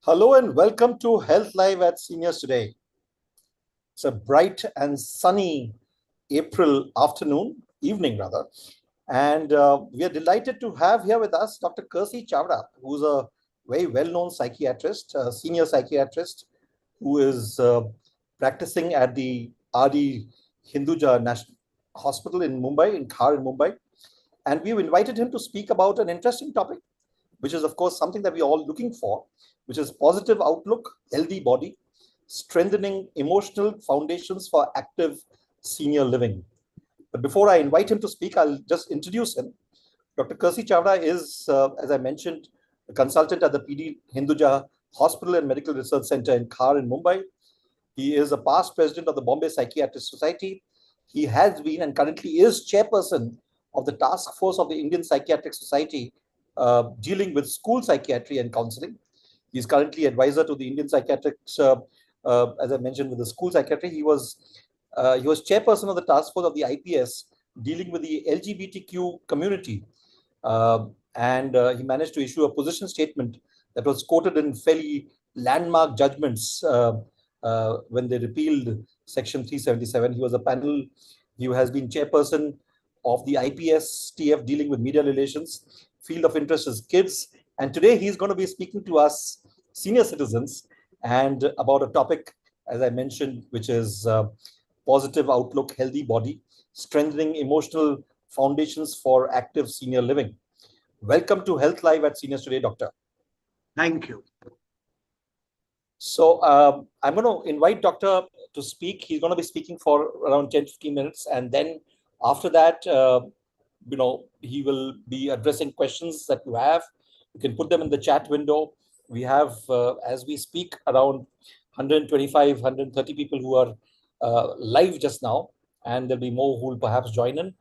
Hello and welcome to Health Live at Seniors Today. It's a bright and sunny April evening rather, and we are delighted to have here with us Dr. Kersey Chavda, who's a very well-known psychiatrist, senior psychiatrist, who is practicing at the RD Hinduja National Hospital in Mumbai, in Khar in Mumbai. And we've invited him to speak about an interesting topic, which is, of course, something that we're all looking for, which is positive outlook, healthy body, strengthening emotional foundations for active senior living. But before I invite him to speak, I'll just introduce him. Dr. Kersey Chavda is, as I mentioned, a consultant at the PD Hinduja Hospital and Medical Research Center in Khar in Mumbai. He is a past president of the Bombay Psychiatrist Society. He has been and currently is chairperson of the task force of the Indian Psychiatric Society dealing with school psychiatry and counseling. He's currently advisor to the Indian Psychiatrics, as I mentioned, with the school psychiatry. He was chairperson of the task force of the IPS dealing with the LGBTQ community, and he managed to issue a position statement that was quoted in fairly landmark judgments when they repealed Section 377. He was a panel. He has been chairperson of the IPS TF dealing with media relations. Field of interest is kids. And today he's going to be speaking to us, senior citizens, and about a topic, as I mentioned, which is positive outlook, healthy body, strengthening emotional foundations for active senior living. Welcome to Health Live at Seniors Today, Doctor. Thank you. So I'm going to invite Doctor to speak. He's going to be speaking for around 10-15 minutes. And then after that, he will be addressing questions that you have. You can put them in the chat window. We have, as we speak, around 125, 130 people who are live just now. And there'll be more who will perhaps join in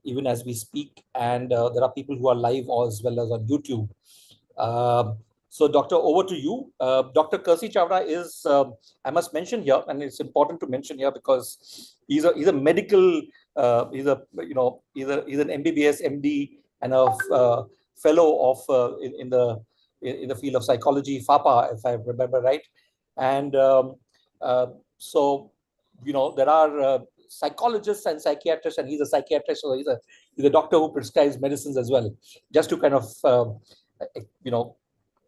even as we speak. And there are people who are live as well as on YouTube. So, Doctor, over to you. Dr. Kersey Chavda is, I must mention here, and it's important to mention here because he's a medical, he's an MBBS, MD, and a fellow of in the field of psychology, FAPA, if I remember right. And so, there are psychologists and psychiatrists, and he's a psychiatrist, so he's a doctor who prescribes medicines as well, just to kind of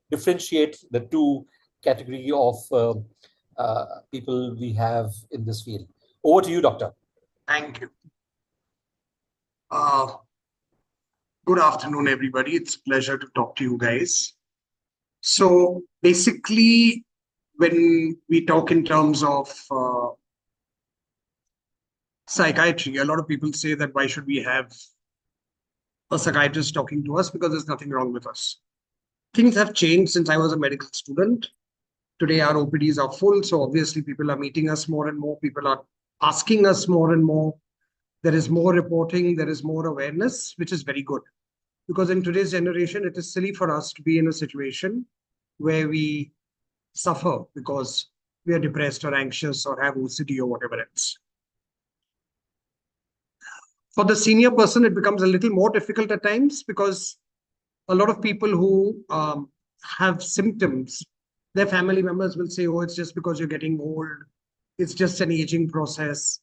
differentiate the two category of people we have in this field. Over to you, Doctor. Thank you. Good afternoon, everybody. It's a pleasure to talk to you guys. So basically, when we talk in terms of psychiatry, a lot of people say that why should we have a psychiatrist talking to us, because there's nothing wrong with us. Things have changed since I was a medical student. Today, our OPDs are full. So obviously, people are meeting us more and more. People are asking us more and more. There is more reporting. There is more awareness, which is very good. Because in today's generation, it is silly for us to be in a situation where we suffer because we are depressed or anxious or have OCD or whatever else. For the senior person, it becomes a little more difficult at times because a lot of people who have symptoms, their family members will say, oh, it's just because you're getting old. It's just an aging process.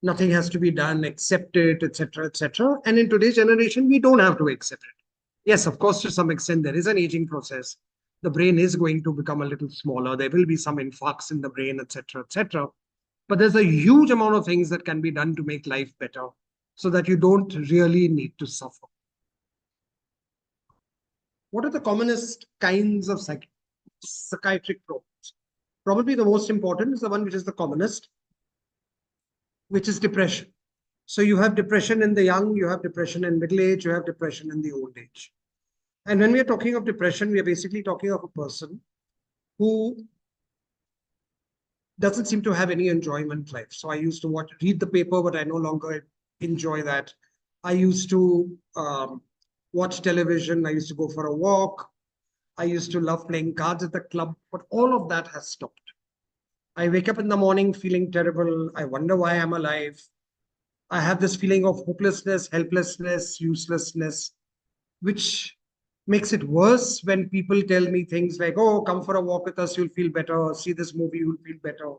Nothing has to be done, accept it, etc., etc. And in today's generation, we don't have to accept it. Yes, of course, to some extent, there is an aging process. The brain is going to become a little smaller. There will be some infarcts in the brain, etc., etc. But there's a huge amount of things that can be done to make life better so that you don't really need to suffer. What are the commonest kinds of psychiatric problems? Probably the most important is the one which is the commonest, which is depression. So you have depression in the young, you have depression in middle age, you have depression in the old age. And when we are talking of depression, we are basically talking of a person who doesn't seem to have any enjoyment life. So I used to read the paper, but I no longer enjoy that. I used to watch television. I used to go for a walk. I used to love playing cards at the club, but all of that has stopped. I wake up in the morning feeling terrible. I wonder why I'm alive. I have this feeling of hopelessness, helplessness, uselessness, which Makes it worse when people tell me things like, oh, come for a walk with us, you'll feel better. See this movie, you'll feel better.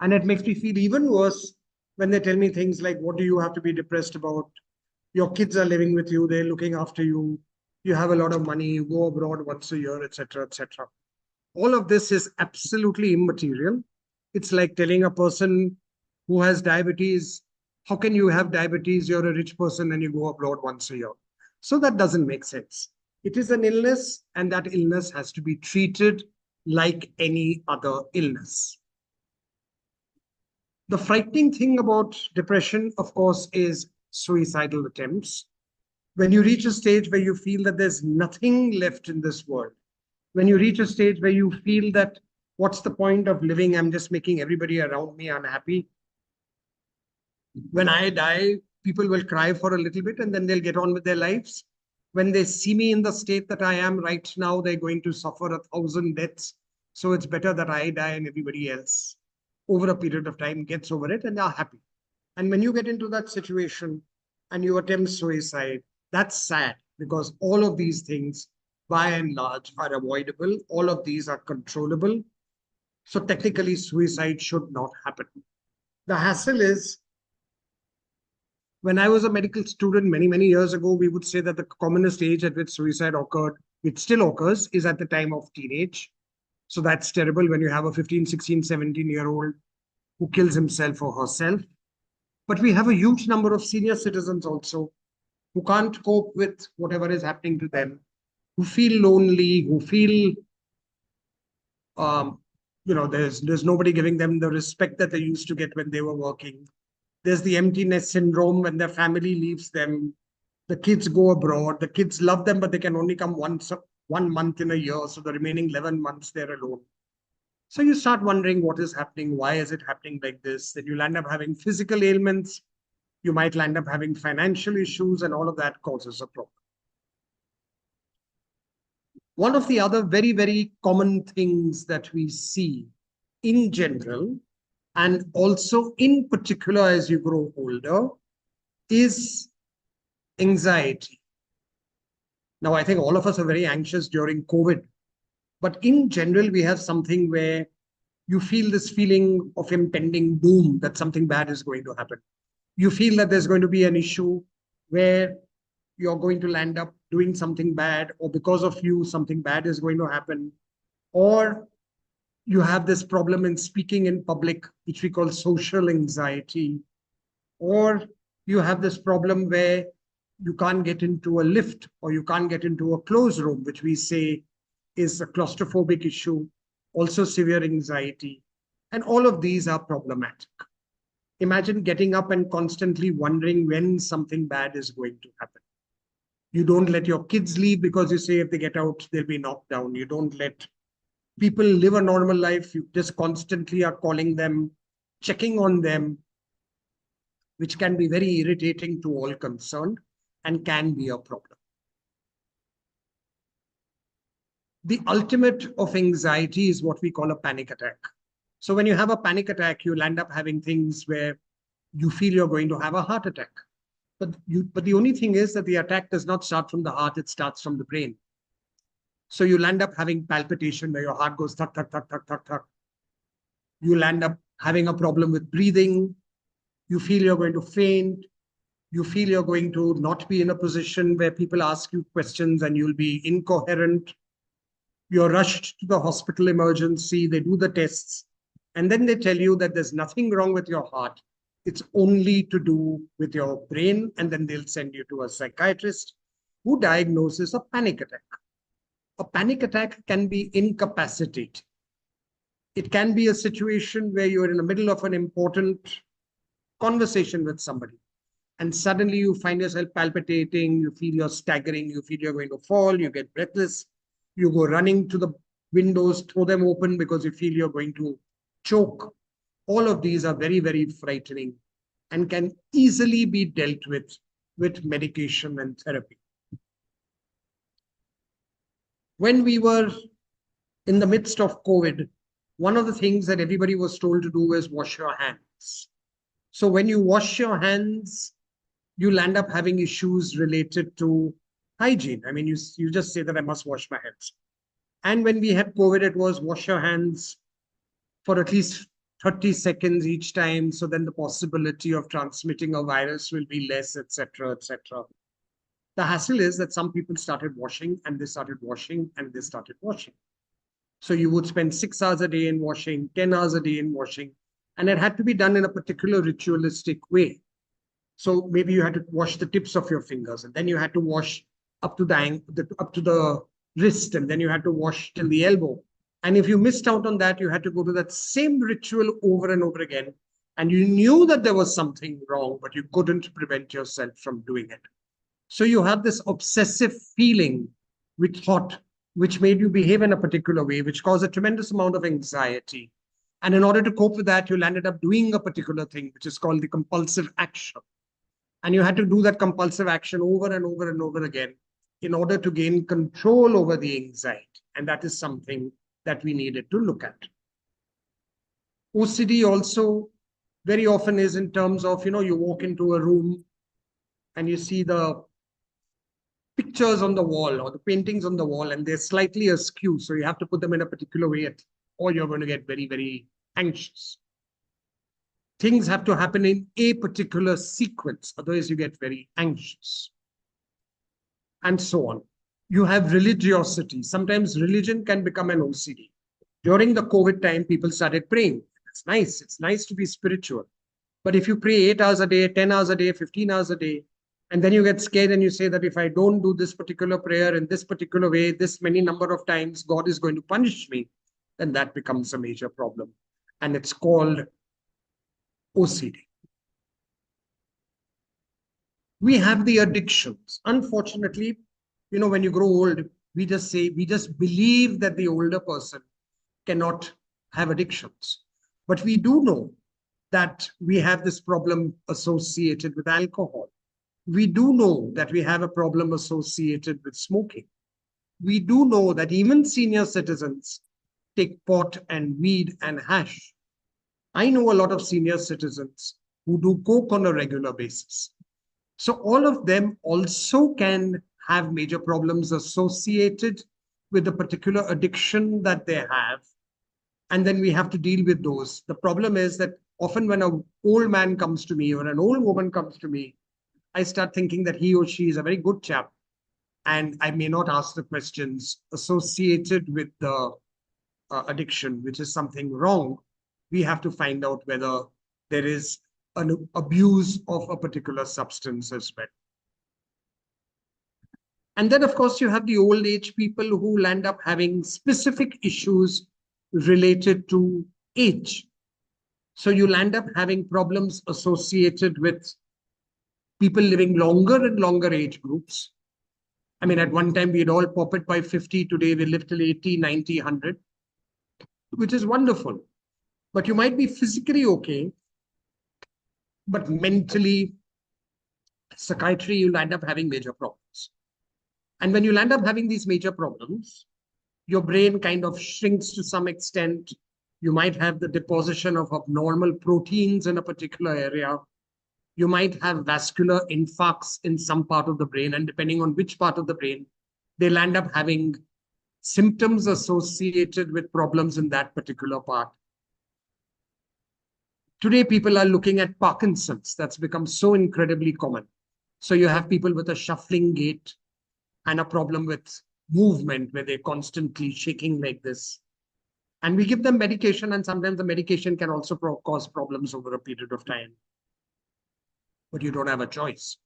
And it makes me feel even worse when they tell me things like, what do you have to be depressed about? Your kids are living with you, they're looking after you, you have a lot of money, you go abroad once a year, etc., etc. All of this is absolutely immaterial. It's like telling a person who has diabetes, how can you have diabetes? You're a rich person and you go abroad once a year. So that doesn't make sense. It is an illness, and that illness has to be treated like any other illness. The frightening thing about depression, of course, is suicidal attempts. When you reach a stage where you feel that there's nothing left in this world, when you reach a stage where you feel that what's the point of living? I'm just making everybody around me unhappy. When I die, people will cry for a little bit and then they'll get on with their lives. When they see me in the state that I am right now, they're going to suffer 1,000 deaths. So it's better that I die and everybody else, over a period of time, gets over it and are happy. And when you get into that situation and you attempt suicide, that's sad, because all of these things, by and large, are avoidable. All of these are controllable. So technically, suicide should not happen. The hassle is, when I was a medical student many, many years ago, we would say that the commonest age at which suicide occurred, which still occurs, is at the time of teenage. So that's terrible when you have a 15, 16, 17-year-old who kills himself or herself. But we have a huge number of senior citizens also who can't cope with whatever is happening to them, who feel lonely, who feel, um, there's nobody giving them the respect that they used to get when they were working. There's the emptiness syndrome when their family leaves them. The kids go abroad. The kids love them, but they can only come 1 month in a year. So the remaining 11 months, they're alone. So you start wondering what is happening. Why is it happening like this? Then you'll end up having physical ailments. You might land up having financial issues, and all of that causes a problem. One of the other very, very common things that we see in general, and also in particular as you grow older, is anxiety. Now, I think all of us are very anxious during COVID, but in general, we have something where you feel this feeling of impending doom, that something bad is going to happen. You feel that there's going to be an issue where you're going to land up doing something bad, or because of you, something bad is going to happen. Or you have this problem in speaking in public, which we call social anxiety. Or you have this problem where you can't get into a lift, or you can't get into a closed room, which we say is a claustrophobic issue, also severe anxiety. And all of these are problematic. Imagine getting up and constantly wondering when something bad is going to happen. You don't let your kids leave because you say if they get out, they'll be knocked down. You don't let people live a normal life. You just constantly are calling them, checking on them, which can be very irritating to all concerned and can be a problem. The ultimate of anxiety is what we call a panic attack. So when you have a panic attack, you'll end up having things where you feel you're going to have a heart attack. But the only thing is that the attack does not start from the heart, it starts from the brain. So you'll end up having palpitation where your heart goes thuk, thuk, thuk, thuk, thuk, thuk. You'll end up having a problem with breathing. You feel you're going to faint. You feel you're going to not be in a position where people ask you questions and you'll be incoherent. You're rushed to the hospital emergency. They do the tests. And then they tell you that there's nothing wrong with your heart. It's only to do with your brain. And then they'll send you to a psychiatrist who diagnoses a panic attack. A panic attack can be incapacitating. It can be a situation where you're in the middle of an important conversation with somebody, and suddenly you find yourself palpitating, you feel you're staggering, you feel you're going to fall, you get breathless, you go running to the windows, throw them open because you feel you're going to choke. All of these are very, very frightening and can easily be dealt with medication and therapy. When we were in the midst of COVID, one of the things that everybody was told to do is wash your hands. So when you wash your hands, you'll end up having issues related to hygiene. I mean, you just say that I must wash my hands. And when we had COVID, it was wash your hands for at least 30 seconds each time. So then the possibility of transmitting a virus will be less, etc., etc. The hassle is that some people started washing and they started washing and they started washing. So you would spend 6 hours a day in washing, 10 hours a day in washing, and it had to be done in a particular ritualistic way. So maybe you had to wash the tips of your fingers, and then you had to wash up to the wrist, and then you had to wash till the elbow. And if you missed out on that, you had to go to that same ritual over and over again. And you knew that there was something wrong, but you couldn't prevent yourself from doing it. So you had this obsessive feeling with thought, which made you behave in a particular way, which caused a tremendous amount of anxiety. And in order to cope with that, you landed up doing a particular thing, which is called the compulsive action. And you had to do that compulsive action over and over and over again in order to gain control over the anxiety. And that is something that we needed to look at. OCD also very often is in terms of, you walk into a room and you see the pictures on the wall or the paintings on the wall and they're slightly askew. So you have to put them in a particular way or you're going to get very, very anxious. Things have to happen in a particular sequence, otherwise you get very anxious. And so on. You have religiosity. Sometimes religion can become an OCD. During the COVID time, people started praying. It's nice. It's nice to be spiritual. But if you pray 8 hours a day, 10 hours a day, 15 hours a day, and then you get scared and you say that if I don't do this particular prayer in this particular way, this many number of times, God is going to punish me, then that becomes a major problem. And it's called OCD. We have the addictions. Unfortunately, when you grow old, we just believe that the older person cannot have addictions. But we do know that we have this problem associated with alcohol. We do know that we have a problem associated with smoking. We do know that even senior citizens take pot and weed and hash. I know a lot of senior citizens who do coke on a regular basis. So all of them also can have major problems associated with the particular addiction that they have. And then we have to deal with those. The problem is that often when an old man comes to me or an old woman comes to me, I start thinking that he or she is a very good chap. And I may not ask the questions associated with the addiction, which is something wrong. We have to find out whether there is an abuse of a particular substance as well. And then, of course, you have the old age people who land up having specific issues related to age. So you land up having problems associated with people living longer and longer age groups. I mean, at one time, we had all popped by 50. Today, we live till 80, 90, 100, which is wonderful. But you might be physically okay, but mentally, psychiatry, you'll end up having major problems. And when you land up having these major problems, your brain kind of shrinks to some extent. You might have the deposition of abnormal proteins in a particular area. You might have vascular infarcts in some part of the brain, and depending on which part of the brain, they'll end up having symptoms associated with problems in that particular part. Today, people are looking at Parkinson's. That's become so incredibly common. So you have people with a shuffling gait and a problem with movement where they're constantly shaking like this. And we give them medication, and sometimes the medication can also cause problems over a period of time. But you don't have a choice.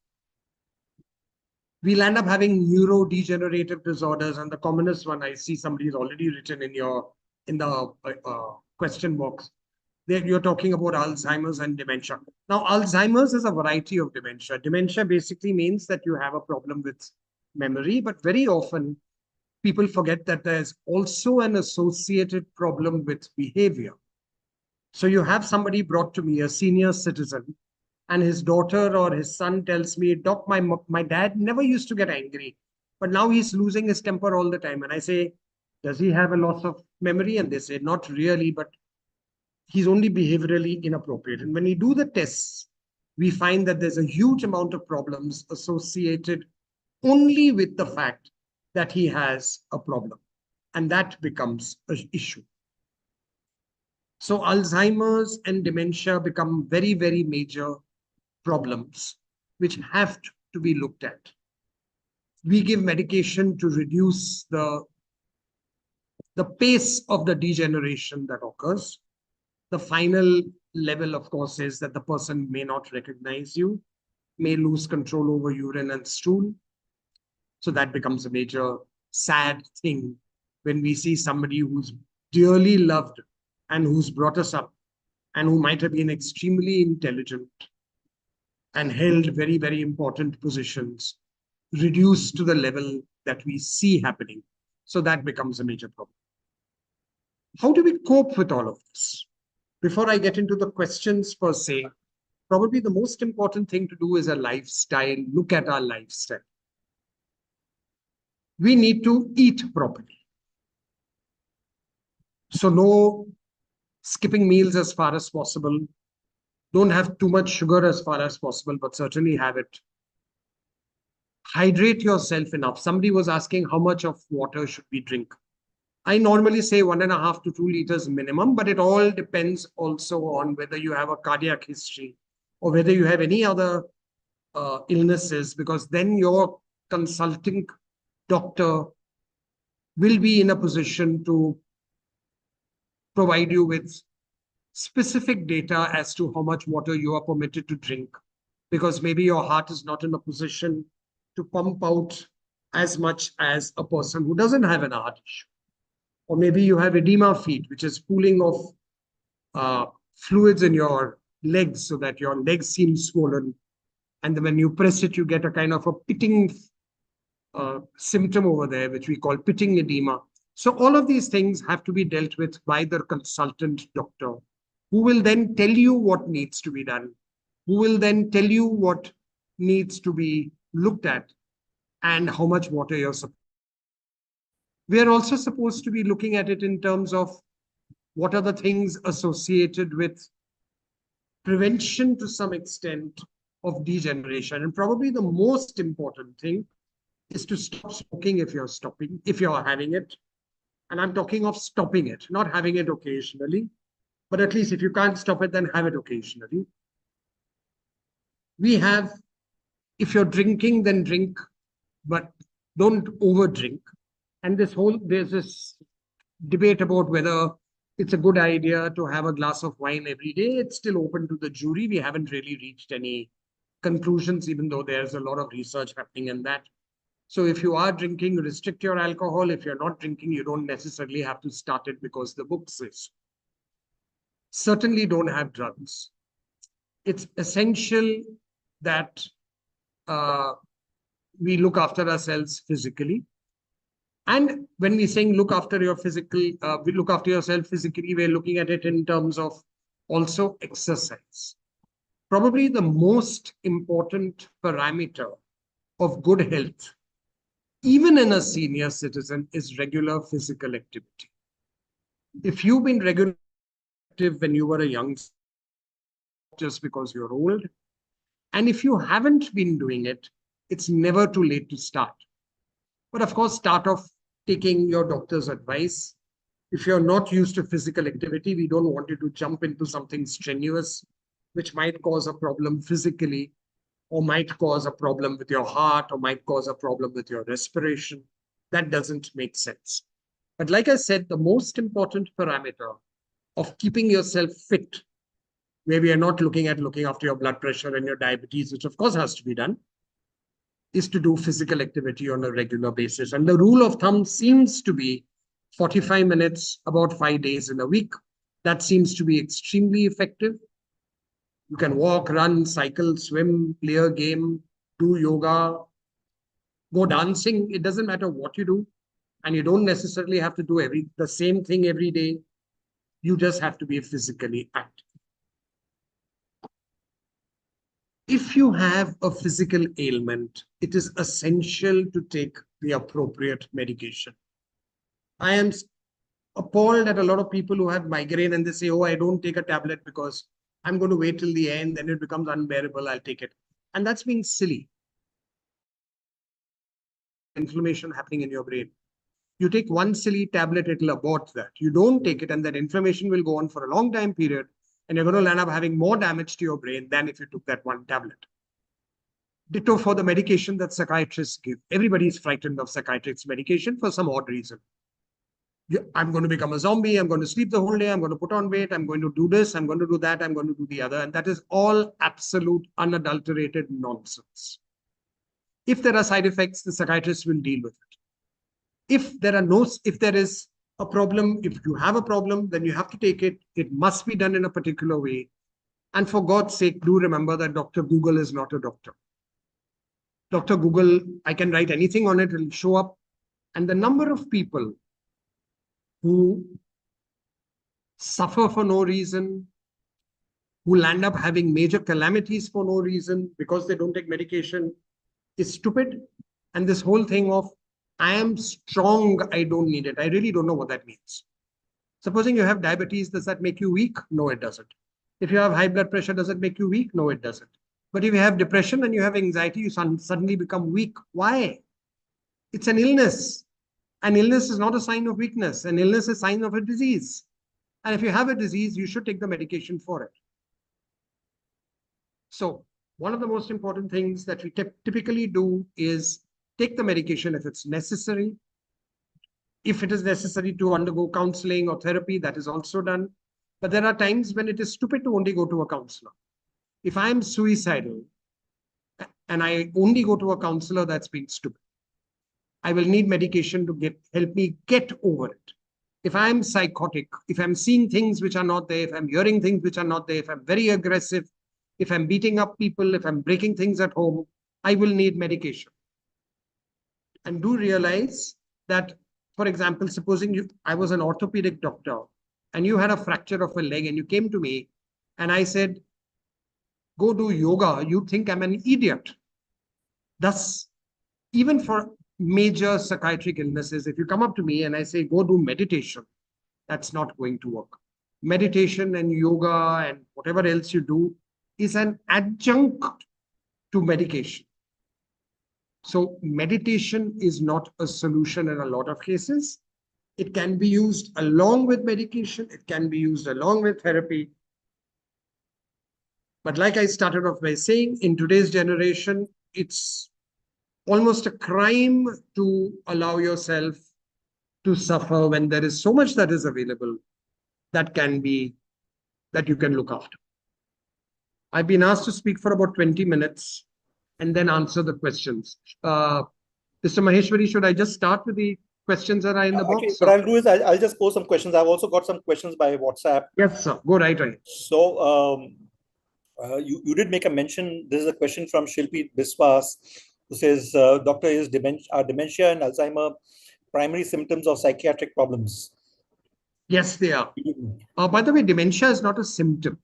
We'll end up having neurodegenerative disorders, and the commonest one I see somebody's already written in the question box. You're talking about Alzheimer's and dementia. Now, Alzheimer's is a variety of dementia. Dementia basically means that you have a problem with memory, but very often people forget that there's also an associated problem with behavior. So you have somebody brought to me, a senior citizen, and his daughter or his son tells me, Doc, my dad never used to get angry, but now he's losing his temper all the time. And I say, does he have a loss of memory? And they say, not really, but he's only behaviorally inappropriate. And when we do the tests, we find that there's a huge amount of problems associated only with the fact that he has a problem. And that becomes an issue. So Alzheimer's and dementia become very, very major problems which have to be looked at. We give medication to reduce the pace of the degeneration that occurs. The final level, of course, is that the person may not recognize you, may lose control over urine and stool. So that becomes a major sad thing when we see somebody who's dearly loved and who's brought us up and who might have been extremely intelligent and held very, very important positions reduced to the level that we see happening. So that becomes a major problem. How do we cope with all of this? Before I get into the questions per se, probably the most important thing to do is a lifestyle. Look at our lifestyle. We need to eat properly. So no skipping meals as far as possible. Don't have too much sugar as far as possible, but certainly have it. Hydrate yourself enough. Somebody was asking how much of water should we drink. I normally say 1.5 to 2 liters minimum, but it all depends also on whether you have a cardiac history or whether you have any other illnesses, because then your consulting doctor will be in a position to provide you with specific data as to how much water you are permitted to drink, because maybe your heart is not in a position to pump out as much as a person who doesn't have an heart issue. Or maybe you have edema feet, which is pooling of fluids in your legs so that your legs seem swollen. And then when you press it, you get a kind of a pitting symptom over there, which we call pitting edema. So all of these things have to be dealt with by the consultant doctor, who will then tell you what needs to be done, who will then tell you what needs to be looked at and how much water you're supposed. We are also supposed to be looking at it in terms of what are the things associated with prevention to some extent of degeneration. And probably the most important thing is to stop smoking if you're having it. And I'm talking of stopping it, not having it occasionally, but at least if you can't stop it, then have it occasionally. If you're drinking, then drink, but don't over drink. And there's this debate about whether it's a good idea to have a glass of wine every day. It's still open to the jury. We haven't really reached any conclusions, even though there's a lot of research happening in that. So if you are drinking, restrict your alcohol. If you're not drinking, you don't necessarily have to start it because the book says. Certainly don't have drugs. It's essential that we look after ourselves physically. And when we're saying look after yourself physically, we're looking at it in terms of also exercise. Probably the most important parameter of good health, even in a senior citizen, is regular physical activity. If you've been regularly active when you were a young, just because you're old, and if you haven't been doing it, it's never too late to start. But of course, start off taking your doctor's advice. If you're not used to physical activity, we don't want you to jump into something strenuous, which might cause a problem physically, or might cause a problem with your heart, or might cause a problem with your respiration. That doesn't make sense. But like I said, the most important parameter of keeping yourself fit, where we are not looking after your blood pressure and your diabetes, which of course has to be done, is to do physical activity on a regular basis. And the rule of thumb seems to be 45 minutes, about 5 days in a week. That seems to be extremely effective. You can walk, run, cycle, swim, play a game, do yoga, go dancing. It doesn't matter what you do. And you don't necessarily have to do the same thing every day. You just have to be physically active. If you have a physical ailment, it is essential to take the appropriate medication. I am appalled at a lot of people who have migraine and they say, oh, I don't take a tablet because I'm going to wait till the end, then it becomes unbearable, I'll take it. And that's being silly. inflammation happening in your brain. You take one silly tablet, it'll abort that. You don't take it, and that inflammation will go on for a long time period, and you're going to end up having more damage to your brain than if you took that one tablet. Ditto for the medication that psychiatrists give. Everybody is frightened of psychiatrists' medication for some odd reason. I'm going to become a zombie. I'm going to sleep the whole day. I'm going to put on weight. I'm going to do this. I'm going to do that. I'm going to do the other. And that is all absolute, unadulterated nonsense. If there are side effects, the psychiatrist will deal with it. If there is a problem, if you have a problem, then you have to take it. It must be done in a particular way. And for God's sake, do remember that Dr. Google is not a doctor. Dr. Google, I can write anything on it, it'll show up. And the number of people who suffer for no reason, who land up having major calamities for no reason because they don't take medication, is stupid. And this whole thing of, I am strong, I don't need it. I really don't know what that means. Supposing you have diabetes, does that make you weak? No, it doesn't. If you have high blood pressure, does it make you weak? No, it doesn't. But if you have depression and you have anxiety, you suddenly become weak. Why? It's an illness. An illness is not a sign of weakness. An illness is a sign of a disease. And if you have a disease, you should take the medication for it. So one of the most important things that we typically do is take the medication if it's necessary. If it is necessary to undergo counseling or therapy, that is also done. But there are times when it is stupid to only go to a counselor. If I am suicidal and I only go to a counselor, that's being stupid. I will need medication to help me get over it. If I'm psychotic, if I'm seeing things which are not there, if I'm hearing things which are not there, if I'm very aggressive, if I'm beating up people, if I'm breaking things at home, I will need medication. And do realize that, for example, supposing I was an orthopedic doctor and you had a fracture of a leg and you came to me and I said, go do yoga, you think I'm an idiot. Thus, even for major psychiatric illnesses, if you come up to me and I say, go do meditation, that's not going to work. Meditation and yoga and whatever else you do is an adjunct to medication. So meditation is not a solution in a lot of cases. It can be used along with medication. It can be used along with therapy. But like I started off by saying, in today's generation, it's almost a crime to allow yourself to suffer when there is so much that is available that you can look after. I've been asked to speak for about 20 minutes and then answer the questions. Mr. Maheshwari, should I just start with the questions that are in the box? Okay, what I'll do is I'll just post some questions. I've also got some questions by WhatsApp. Yes, sir. Go right away. So you did make a mention. This is a question from Shilpi Biswas, who says, Doctor, are dementia and Alzheimer primary symptoms of psychiatric problems? Yes, they are. By the way, dementia is not a symptom.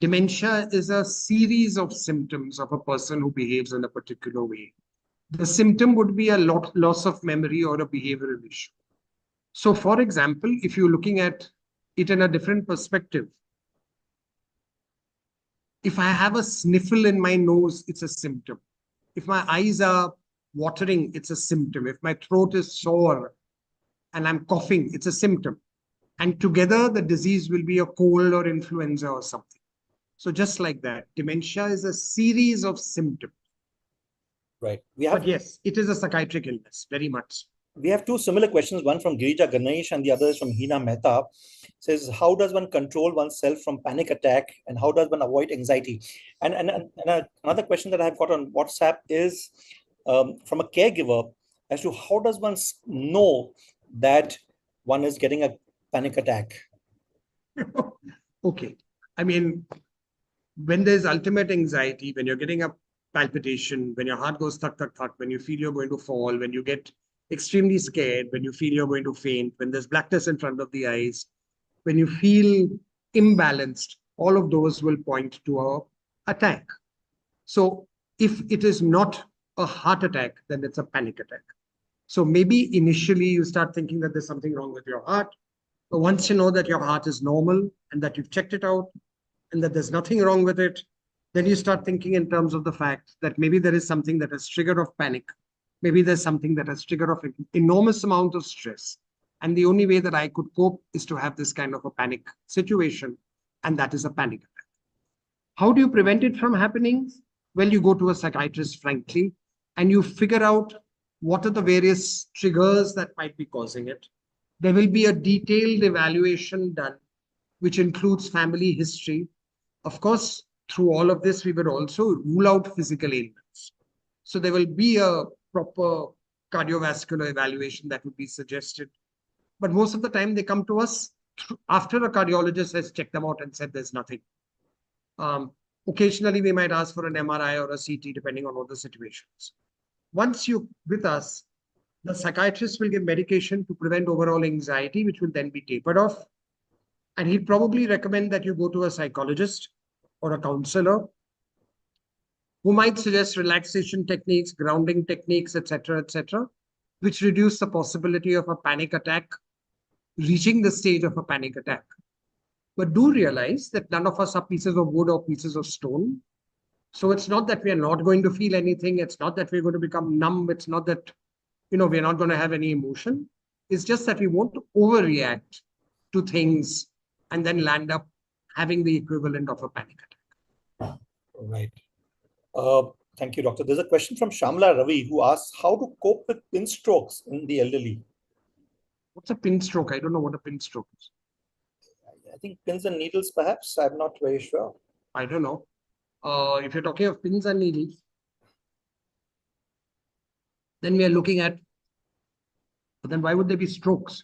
Dementia is a series of symptoms of a person who behaves in a particular way. The symptom would be a loss of memory or a behavioral issue. So, for example, if you're looking at it in a different perspective, if I have a sniffle in my nose, it's a symptom. If my eyes are watering, it's a symptom. If my throat is sore and I'm coughing, it's a symptom. And together, the disease will be a cold or influenza or something. So just like that, dementia is a series of symptoms. Right. But yes, it is a psychiatric illness, very much. We have two similar questions, one from Girija Ganesh and the other is from Hina Mehta. Says, how does one control oneself from panic attack and how does one avoid anxiety? And another question that I've got on WhatsApp is from a caregiver as to how does one know that one is getting a panic attack? Okay. I mean, when there's ultimate anxiety, when you're getting a palpitation, when your heart goes thud, thud, thud, when you feel you're going to fall, when you get extremely scared, when you feel you're going to faint, when there's blackness in front of the eyes, when you feel imbalanced, all of those will point to an attack. So if it is not a heart attack, then it's a panic attack. So maybe initially you start thinking that there's something wrong with your heart. But once you know that your heart is normal and that you've checked it out and that there's nothing wrong with it, then you start thinking in terms of the fact that maybe there is something that has triggered off panic maybe there's something that has triggered off an enormous amount of stress. And the only way that I could cope is to have this kind of a panic situation. And that is a panic attack. How do you prevent it from happening? Well, you go to a psychiatrist, frankly, and you figure out what are the various triggers that might be causing it. There will be a detailed evaluation done, which includes family history. Of course, through all of this, we will also rule out physical ailments. So there will be a proper cardiovascular evaluation that would be suggested. But most of the time they come to us after a cardiologist has checked them out and said there's nothing. Occasionally, we might ask for an MRI or a CT, depending on what the situations. Once you're with us, the psychiatrist will give medication to prevent overall anxiety, which will then be tapered off. And he'd probably recommend that you go to a psychologist or a counselor who might suggest relaxation techniques, grounding techniques, etc., which reduce the possibility of a panic attack reaching the stage of a panic attack. But do realize that none of us are pieces of wood or pieces of stone. So it's not that we are not going to feel anything. It's not that we're going to become numb. It's not that, we're not going to have any emotion. It's just that we won't overreact to things and then land up having the equivalent of a panic attack. Right. Thank you, doctor. There's a question from Shamla Ravi who asks how to cope with pin strokes in the elderly. What's a pin stroke? I don't know what a pin stroke is. I think pins and needles, perhaps. I'm not very sure. I don't know. If you're talking of pins and needles, then we are looking at, but then why would there be strokes?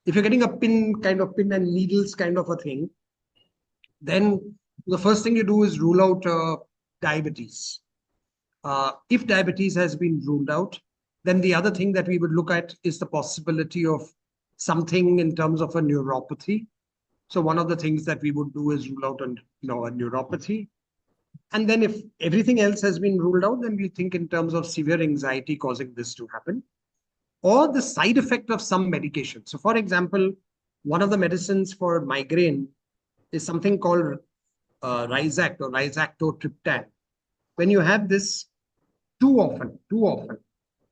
If you're getting a pin and needles kind of a thing, then the first thing you do is rule out diabetes. If diabetes has been ruled out, then the other thing that we would look at is the possibility of something in terms of a neuropathy. So one of the things that we would do is rule out a neuropathy. And then if everything else has been ruled out, then we think in terms of severe anxiety causing this to happen, or the side effect of some medication. So for example, one of the medicines for migraine is something called Ryzact or Ryzactotriptan. When you have this too often,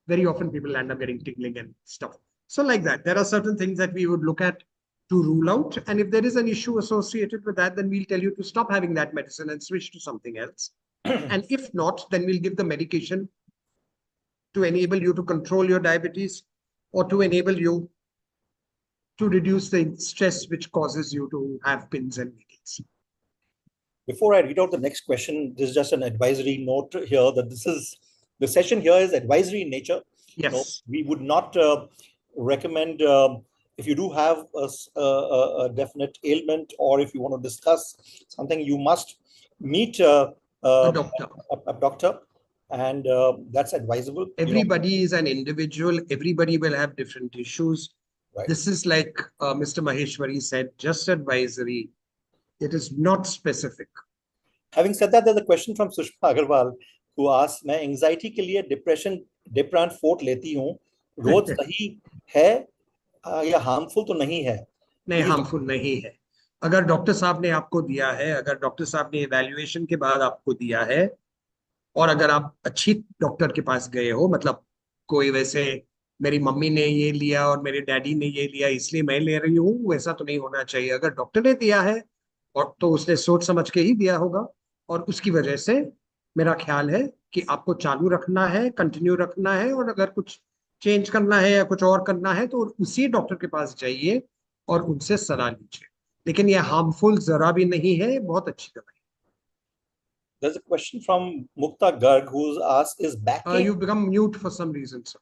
very often people end up getting tingling and stuff. So like that, there are certain things that we would look at to rule out. And if there is an issue associated with that, then we'll tell you to stop having that medicine and switch to something else. And if not, then we'll give the medication to enable you to control your diabetes or to enable you to reduce the stress which causes you to have pins and needles. Before I read out the next question, there's just an advisory note here that the session here is advisory in nature. Yes. So we would not recommend, if you do have a definite ailment or if you want to discuss something, you must meet a doctor, and that's advisable. Everybody is an individual. Everybody will have different issues. Right. This is like Mr. Maheshwari said, just advisory. It is not specific. Having said that, there's a question from Sushma Agarwal who asks, मैं anxiety के लिए depression Diprant Fort लेती हूँ, रोज सही है या harmful तो नहीं है? नहीं, harmful नहीं है. अगर डॉक्टर साहब ने आपको दिया है, अगर डॉक्टर साहब ने evaluation के बाद आपको दिया है, और अगर आप अच्छी डॉक्टर के पास गए हो, मतलब कोई वैसे मेरी मम्मी ने ये लिया और मेरे डैडी ने ये लिया इसलिए मैं ले रही हूँ, वैसा तो नहीं होना चाहिए. अगर डॉक्टर ने दिया है और तो उसने सोच समझ के ही दिया होगा, और उसकी वजह से मेरा ख्याल है कि आपको चालू रखना है, कंटिन्यू रखना है, और अगर कुछ चेंज करना है या कुछ और करना है तो उसी डॉक्टर के पास जाइए और उनसे सलाह लीजिए. लेकिन ये हार्मफुल जरा भी नहीं है, बहुत अच्छी दवाई. There's a question from Mukta Garg who's asked, is backache... you become mute for some reason, sir.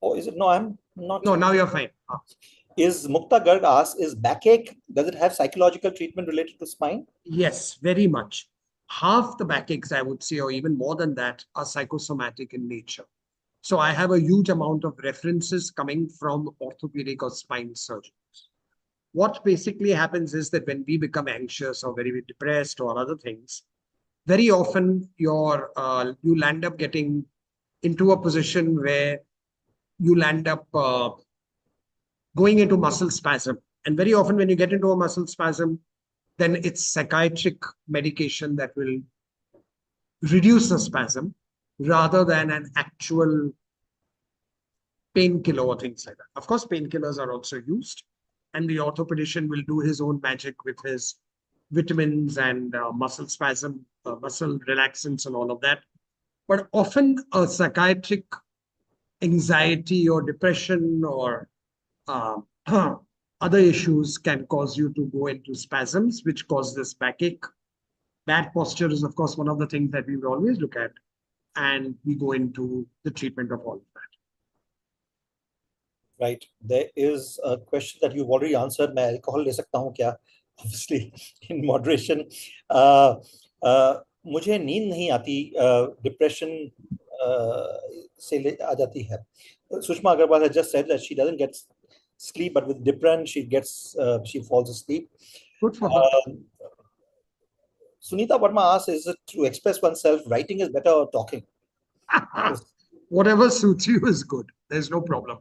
Oh, is it? No, I'm not. No, now you're fine. Is Mukta Garg asks, is backache, does it have psychological treatment related to spine? Yes, very much. Half the backaches, I would say, or even more than that, are psychosomatic in nature. So I have a huge amount of references coming from orthopedic or spine surgeons. What basically happens is that when we become anxious or very depressed or other things, very often you'll end up getting into a position where you'll end up going into muscle spasm. And very often when you get into a muscle spasm, then it's psychiatric medication that will reduce the spasm rather than an actual painkiller or things like that. Of course, painkillers are also used, and the orthopedician will do his own magic with his vitamins and muscle spasm, muscle relaxants, and all of that. But often, a psychiatric anxiety or depression or uh, other issues can cause you to go into spasms, which cause this backache. Bad posture is, of course, one of the things that we will always look at, and we go into the treatment of all of that. Right. There is a question that you've already answered. मैं alcohol ले सकता हूँ क्या? Obviously, in moderation. Uh, मुझे नींद नहीं आती. Depression से आ जाती है. Sushma Agarwal has just said that she doesn't get sleep, but with depression she falls asleep. Good for her. Sunita Verma asks, is it to express oneself, writing is better or talking? Whatever suits you is good. There's no problem.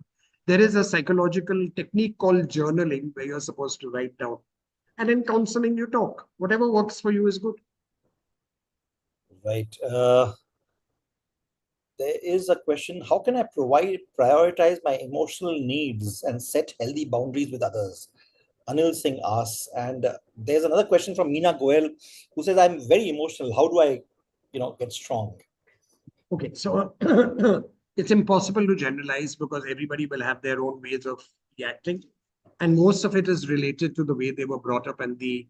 There is a psychological technique called journaling where you're supposed to write down. And in counseling, you talk. Whatever works for you is good. Right. There is a question, how can I prioritize my emotional needs and set healthy boundaries with others? Anil Singh asks. And there's another question from Meena Goel, who says, I'm very emotional. How do I, get strong? Okay, so it's impossible to generalize because everybody will have their own ways of reacting. And most of it is related to the way they were brought up and the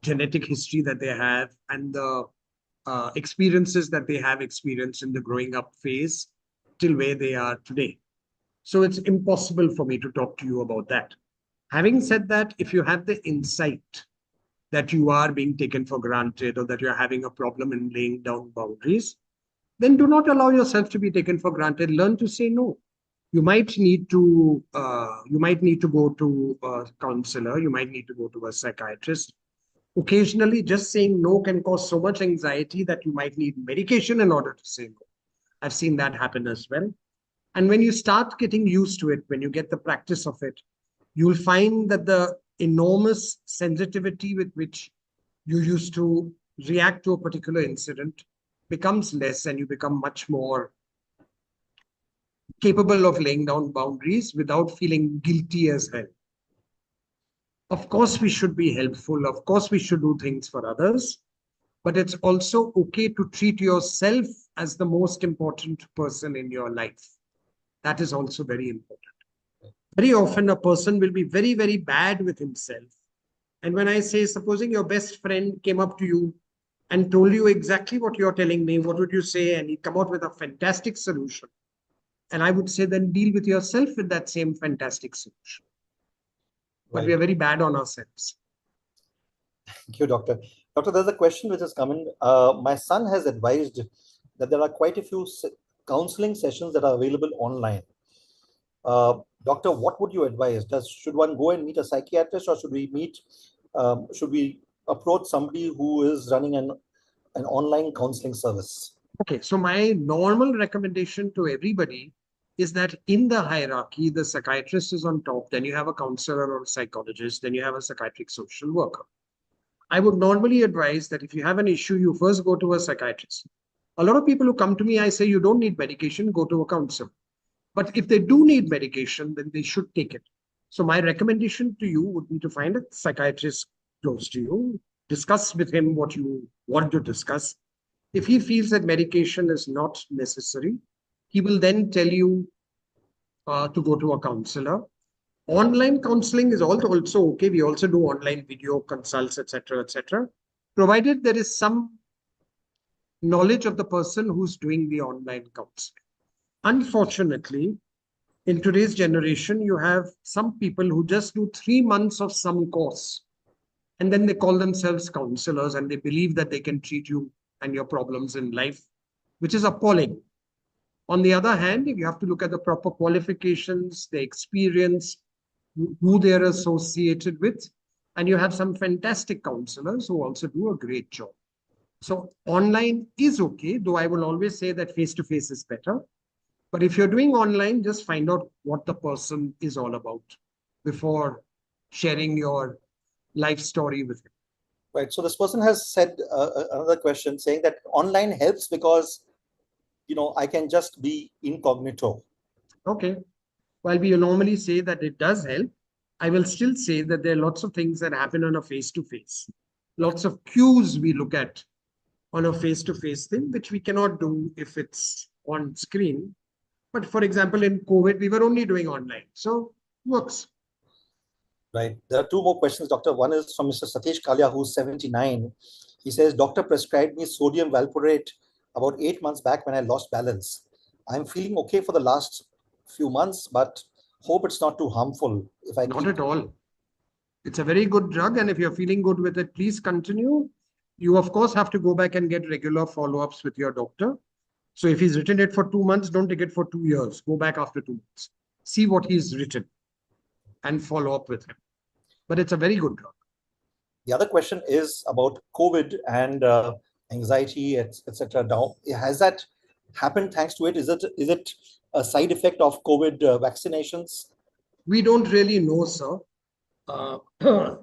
genetic history that they have and the experiences that they have experienced in the growing up phase till where they are today. So it's impossible for me to talk to you about that. Having said that, if you have the insight that you are being taken for granted or that you're having a problem in laying down boundaries, then do not allow yourself to be taken for granted. Learn to say no. You might need to go to a counselor. You might need to go to a psychiatrist. Occasionally, just saying no can cause so much anxiety that you might need medication in order to say no. I've seen that happen as well. And when you start getting used to it, when you get the practice of it, you'll find that the enormous sensitivity with which you used to react to a particular incident becomes less, and you become much more capable of laying down boundaries without feeling guilty as hell. Of course, we should be helpful. Of course, we should do things for others. But it's also okay to treat yourself as the most important person in your life. That is also very important. Very often, a person will be very, very bad with himself. And when I say, supposing your best friend came up to you and told you exactly what you're telling me, what would you say? And he'd come out with a fantastic solution. And I would say, then deal with yourself with that same fantastic solution. But we are very bad on ourselves. Thank you, Doctor. Doctor, there's a question which has come in. My son has advised that there are quite a few counseling sessions that are available online. Doctor, what would you advise? Should one go and meet a psychiatrist, or should we approach somebody who is running an online counseling service? Okay, so my normal recommendation to everybody is that in the hierarchy, the psychiatrist is on top, then you have a counselor or a psychologist, then you have a psychiatric social worker. I would normally advise that if you have an issue, you first go to a psychiatrist. A lot of people who come to me, I say, you don't need medication, go to a counselor. But if they do need medication, then they should take it. So my recommendation to you would be to find a psychiatrist close to you, discuss with him what you want to discuss. If he feels that medication is not necessary, he will then tell you to go to a counselor. Online counseling is also okay. We also do online video consults, etc., provided there is some knowledge of the person who's doing the online counseling. Unfortunately, in today's generation, you have some people who just do 3 months of some course, and then they call themselves counselors, and they believe that they can treat you and your problems in life, which is appalling. On the other hand, if you have to look at the proper qualifications, the experience, who they're associated with, and you have some fantastic counselors who also do a great job. So online is okay, though I will always say that face-to-face is better. But if you're doing online, just find out what the person is all about before sharing your life story with him. Right. So this person has said another question saying that online helps because, I can just be incognito. Okay. while we normally say that it does help, I will still say that there are lots of things that happen on a face-to-face. Lots of cues we look at on a face-to-face thing, which we cannot do if it's on screen. But for example, in COVID, we were only doing online. So works. Right. There are two more questions, doctor. One is from Mr. Satish Kalia, who's 79. He says, doctor prescribed me sodium valproate about 8 months back when I lost balance. I'm feeling okay for the last few months, but hope it's not too harmful if I Not keep. at all. It's a very good drug. And if you're feeling good with it, please continue. You, of course, have to go back and get regular follow-ups with your doctor. So if he's written it for 2 months, don't take it for 2 years. Go back after 2 months. See what he's written and follow up with him. But it's a very good drug. The other question is about COVID and anxiety, etc. Now, has that happened thanks to it? Is it a side effect of COVID vaccinations? We don't really know, sir.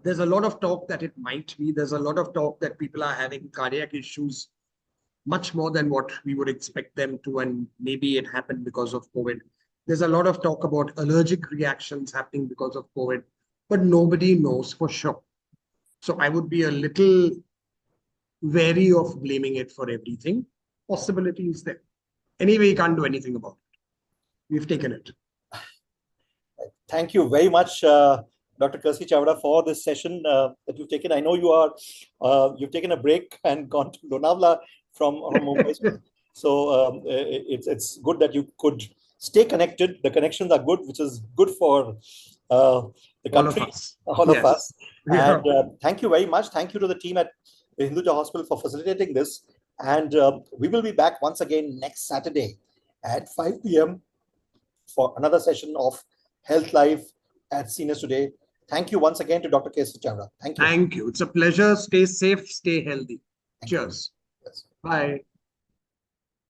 There's a lot of talk that it might be. There's a lot of talk that people are having cardiac issues much more than what we would expect them to, and maybe it happened because of COVID. There's a lot of talk about allergic reactions happening because of COVID, but nobody knows for sure. So I would be a little wary of blaming it for everything. Possibility is there. Anyway, you can't do anything about it. We've taken it. Thank you very much, Dr. Kersey Chavda, for this session that you've taken. I know you've taken a break and gone to Lonavala from Mumbai. So it's good that you could stay connected. The connections are good, which is good for the country, all of us. Yeah. And thank you very much. Thank you to the team at the Hinduja Hospital for facilitating this. And we will be back once again next Saturday at 5 p.m. for another session of Health Life at Seniors Today. Thank you once again to Dr. Kersey Chavda. Thank you. Thank you. It's a pleasure. Stay safe, stay healthy. Cheers. Yes. Bye.